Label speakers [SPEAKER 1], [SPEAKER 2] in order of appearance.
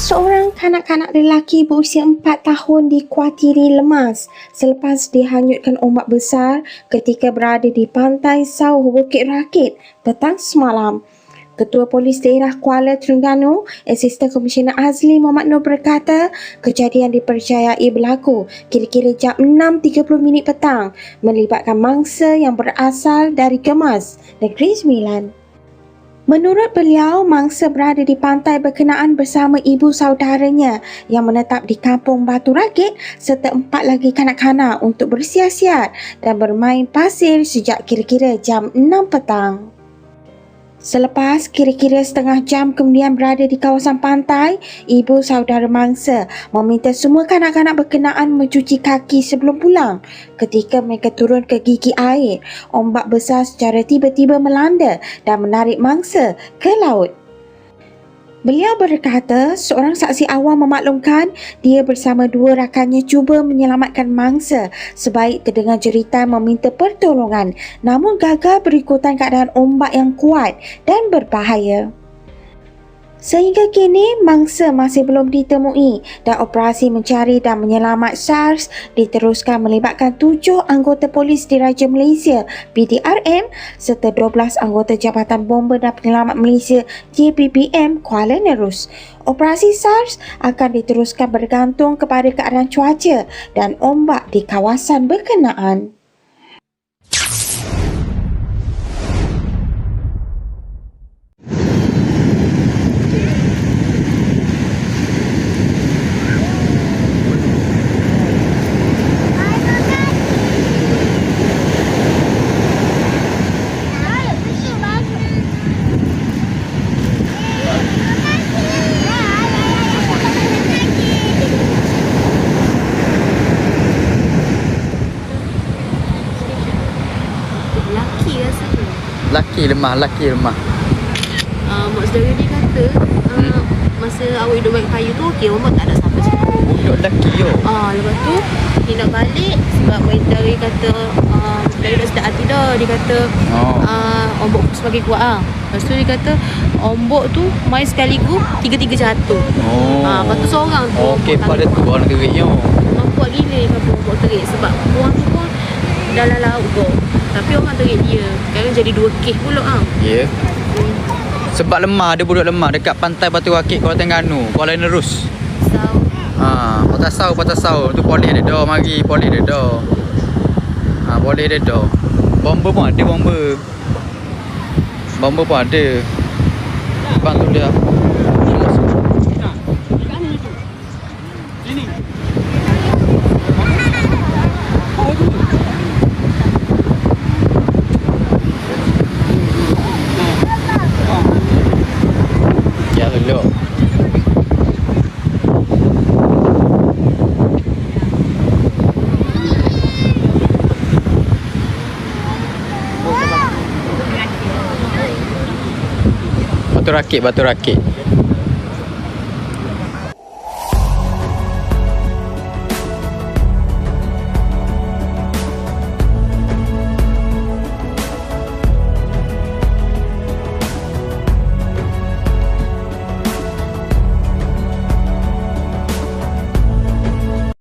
[SPEAKER 1] Seorang kanak-kanak lelaki berusia 4 tahun dikuatiri lemas selepas dihanyutkan ombak besar ketika berada di pantai Sauh Bukit Rakit petang semalam. Ketua Polis Daerah Kuala Terengganu, Asisten Komisioner Azli Mohamad Noor berkata, kejadian dipercayai berlaku kira-kira jam 6.30 petang melibatkan mangsa yang berasal dari Gemas, Negeri Sembilan. Menurut beliau, mangsa berada di pantai berkenaan bersama ibu saudaranya yang menetap di Kampung Batu Rakit serta 4 lagi kanak-kanak untuk bersiasat dan bermain pasir sejak kira-kira jam 6 petang. Selepas kira-kira setengah jam kemudian berada di kawasan pantai, ibu saudara mangsa meminta semua kanak-kanak berkenaan mencuci kaki sebelum pulang. Ketika mereka turun ke gigi air, ombak besar secara tiba-tiba melanda dan menarik mangsa ke laut. Beliau berkata, seorang saksi awam memaklumkan dia bersama 2 rakannya cuba menyelamatkan mangsa sebaik terdengar jeritan meminta pertolongan, namun gagal berikutan keadaan ombak yang kuat dan berbahaya. Sehingga kini, mangsa masih belum ditemui dan operasi mencari dan menyelamat SARS diteruskan melibatkan 7 anggota polis diraja Malaysia PDRM serta 12 anggota Jabatan Bomba dan Penyelamat Malaysia JBBM Kuala Nerus. Operasi SARS akan diteruskan bergantung kepada keadaan cuaca dan ombak di kawasan berkenaan.
[SPEAKER 2] Laki lemah.
[SPEAKER 3] Mak saudara dia kata masa awak hidup baik kayu tu okey, mama tak ada siapa cakap.
[SPEAKER 2] Budak lelaki yo.
[SPEAKER 3] Lepas tu dia nak balik sebab waiter dia kata dari dah sedap hati dah. Dia kata ombak semakin kuat ah. Lepas tu dia kata ombak tu main sekaligus 3-3 jatuh. Lepas tu seorang tu
[SPEAKER 2] Okey, pada tu orang gerik yo.
[SPEAKER 3] Nampak gila kata ombak terik sebab buang tu pun dalam laut tu. Tapi orang terik dia. Sekarang jadi 2 kes pula
[SPEAKER 2] Ya. Sebab lemah, ada budak lemah dekat pantai Batu Rakit Kuala Terengganu, Kuala Nerus. Patah Sau tu polis ada dah mari, polis ada dah. Polis ada dah. Bomba pun ada, bomba. Bomba pun ada. Bang tu dia. Batu Rakit.